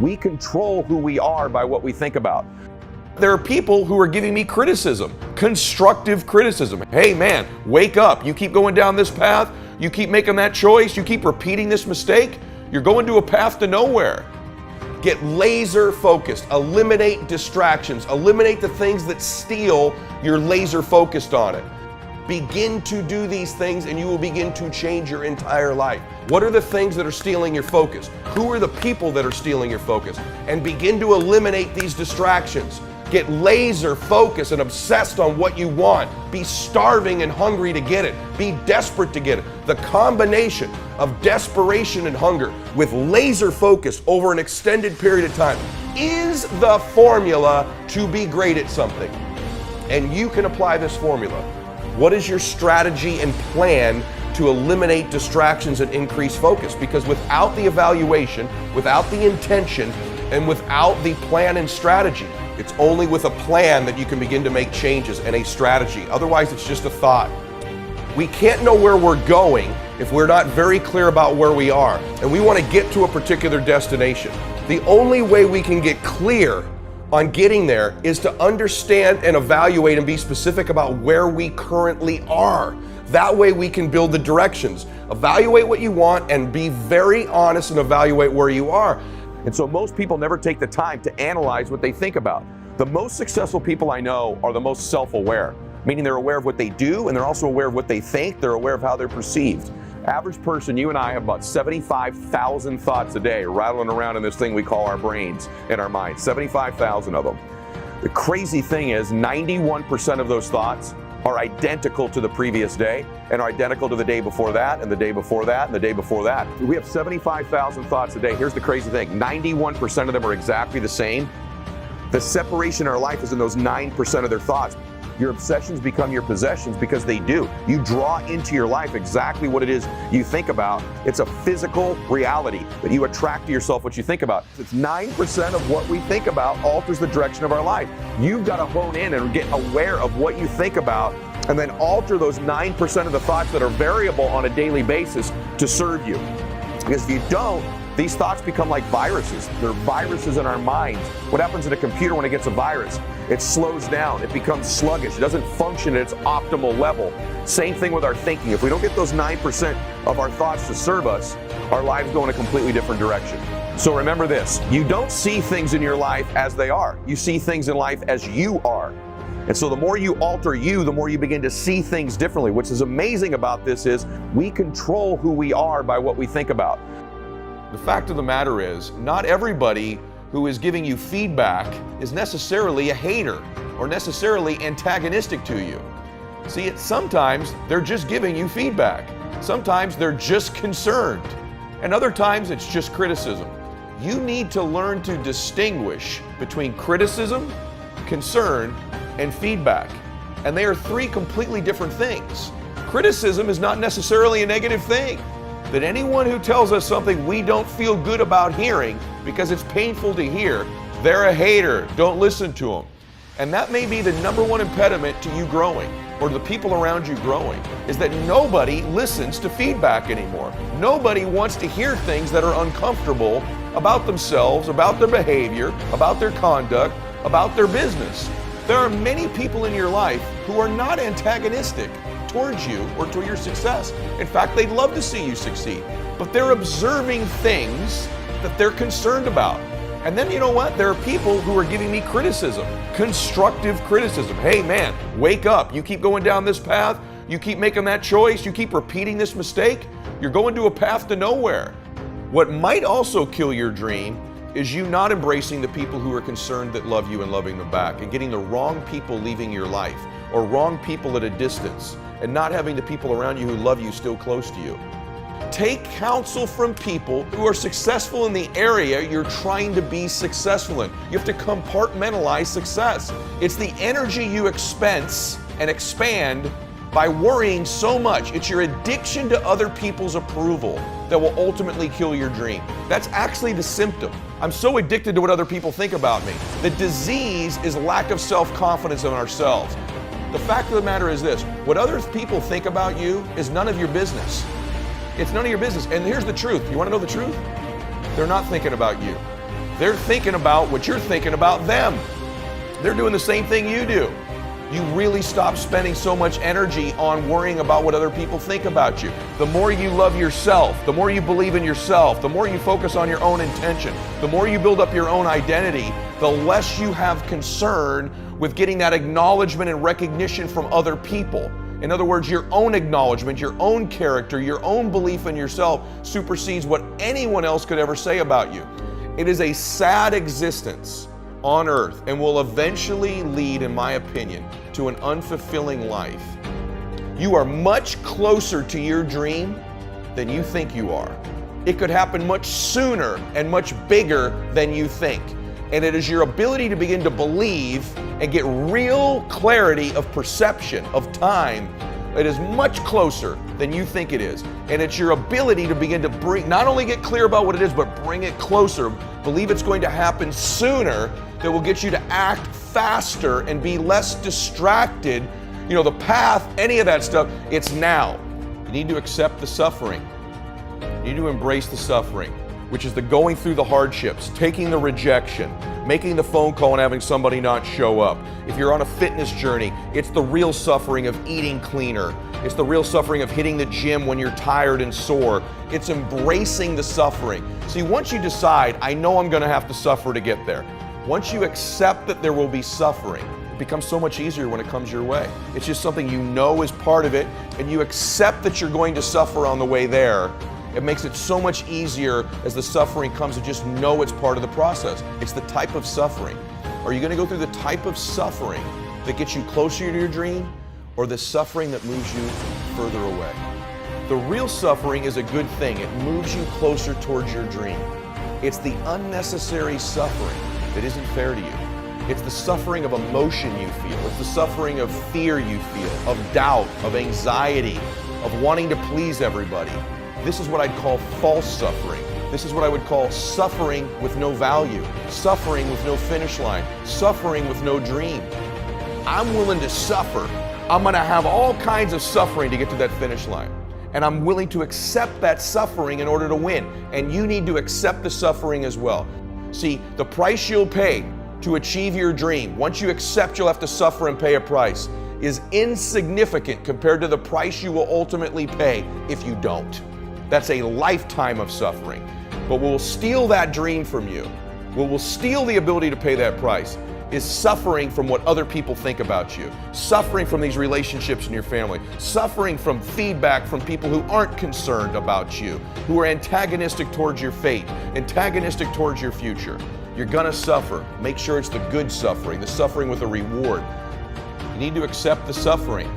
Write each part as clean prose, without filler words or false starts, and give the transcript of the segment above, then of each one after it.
We control who we are by what we think about. There are people who are giving me criticism, constructive criticism. Hey man, wake up. You keep going down this path, you keep making that choice, you keep repeating this mistake, you're going to a path to nowhere. Get laser focused, eliminate distractions, eliminate the things that steal your laser focused on it. Begin to do these things and you will begin to change your entire life. What are the things that are stealing your focus? Who are the people that are stealing your focus? And begin to eliminate these distractions. Get laser focused and obsessed on what you want. Be starving and hungry to get it. Be desperate to get it. The combination of desperation and hunger with laser focus over an extended period of time is the formula to be great at something. And you can apply this formula. What is your strategy and plan to eliminate distractions and increase focus? Because without the evaluation, without the intention, and without the plan and strategy, it's only with a plan that you can begin to make changes and a strategy. Otherwise, it's just a thought. We can't know where we're going if we're not very clear about where we are. And we want to get to a particular destination. The only way we can get clear on getting there is to understand and evaluate and be specific about where we currently are. That way we can build the directions. Evaluate what you want and be very honest and evaluate where you are. And so most people never take the time to analyze what they think about. The most successful people I know are the most self-aware, meaning they're aware of what they do and they're also aware of what they think, they're aware of how they're perceived. Average person, you and I have about 75,000 thoughts a day rattling around in this thing we call our brains and our minds, 75,000 of them. The crazy thing is 91% of those thoughts are identical to the previous day and are identical to the day before that and the day before that and the day before that. We have 75,000 thoughts a day. Here's the crazy thing, 91% of them are exactly the same. The separation in our life is in those 9% of their thoughts. Your obsessions become your possessions because they do. You draw into your life exactly what it is you think about. It's a physical reality that you attract to yourself what you think about. It's 9% of what we think about alters the direction of our life. You've got to hone in and get aware of what you think about and then alter those 9% of the thoughts that are variable on a daily basis to serve you. Because if you don't, these thoughts become like viruses. They're viruses in our minds. What happens in a computer when it gets a virus? It slows down, it becomes sluggish, it doesn't function at its optimal level. Same thing with our thinking. If we don't get those 9% of our thoughts to serve us, our lives go in a completely different direction. So remember this, you don't see things in your life as they are. You see things in life as you are. And so the more you alter you, the more you begin to see things differently. What's is amazing about this is we control who we are by what we think about. The fact of the matter is, not everybody who is giving you feedback is necessarily a hater or necessarily antagonistic to you. See, sometimes they're just giving you feedback. Sometimes they're just concerned. And other times it's just criticism. You need to learn to distinguish between criticism, concern, and feedback. And they are three completely different things. Criticism is not necessarily a negative thing. That anyone who tells us something we don't feel good about hearing because it's painful to hear, they're a hater, don't listen to them. And that may be the number one impediment to you growing or to the people around you growing, is that nobody listens to feedback anymore. Nobody wants to hear things that are uncomfortable about themselves, about their behavior, about their conduct, about their business. There are many people in your life who are not antagonistic towards you or to your success. In fact, they'd love to see you succeed, but they're observing things that they're concerned about. And then you know what? There are people who are giving me criticism, constructive criticism. Hey man, wake up. You keep going down this path, you keep making that choice, you keep repeating this mistake, you're going to a path to nowhere. What might also kill your dream is you not embracing the people who are concerned that love you and loving them back, and getting the wrong people leaving your life, or wrong people at a distance, and not having the people around you who love you still close to you. Take counsel from people who are successful in the area you're trying to be successful in. You have to compartmentalize success. It's the energy you expense and expand by worrying so much. It's your addiction to other people's approval that will ultimately kill your dream. That's actually the symptom. I'm so addicted to what other people think about me. The disease is lack of self-confidence in ourselves. The fact of the matter is this, what other people think about you is none of your business. It's none of your business. And here's the truth. You want to know the truth? They're not thinking about you. They're thinking about what you're thinking about them. They're doing the same thing you do. You really stop spending so much energy on worrying about what other people think about you. The more you love yourself, the more you believe in yourself, the more you focus on your own intention, the more you build up your own identity, the less you have concern with getting that acknowledgement and recognition from other people. In other words, your own acknowledgement, your own character, your own belief in yourself supersedes what anyone else could ever say about you. It is a sad existence on earth and will eventually lead, in my opinion, to an unfulfilling life. You are much closer to your dream than you think you are. It could happen much sooner and much bigger than you think. And it is your ability to begin to believe and get real clarity of perception, of time. It is much closer than you think it is. And it's your ability to begin to not only get clear about what it is, but bring it closer. Believe it's going to happen sooner, that will get you to act faster and be less distracted. You know, the path, any of that stuff, it's now. You need to accept the suffering. You need to embrace the suffering, which is the going through the hardships, taking the rejection, making the phone call and having somebody not show up. If you're on a fitness journey, it's the real suffering of eating cleaner. It's the real suffering of hitting the gym when you're tired and sore. It's embracing the suffering. See, once you decide, I know I'm gonna have to suffer to get there, once you accept that there will be suffering, it becomes so much easier when it comes your way. It's just something you know is part of it, and you accept that you're going to suffer on the way there. It makes it so much easier as the suffering comes to just know it's part of the process. It's the type of suffering. Are you going to go through the type of suffering that gets you closer to your dream, or the suffering that moves you further away? The real suffering is a good thing. It moves you closer towards your dream. It's the unnecessary suffering that isn't fair to you. It's the suffering of emotion you feel. It's the suffering of fear you feel, of doubt, of anxiety, of wanting to please everybody. This is what I'd call false suffering. This is what I would call suffering with no value, suffering with no finish line, suffering with no dream. I'm willing to suffer. I'm gonna have all kinds of suffering to get to that finish line. And I'm willing to accept that suffering in order to win. And you need to accept the suffering as well. See, the price you'll pay to achieve your dream, once you accept you'll have to suffer and pay a price, is insignificant compared to the price you will ultimately pay if you don't. That's a lifetime of suffering. But what will steal that dream from you, what will steal the ability to pay that price, is suffering from what other people think about you, suffering from these relationships in your family, suffering from feedback from people who aren't concerned about you, who are antagonistic towards your fate, antagonistic towards your future. You're gonna suffer. Make sure it's the good suffering, the suffering with a reward. You need to accept the suffering.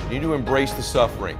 You need to embrace the suffering.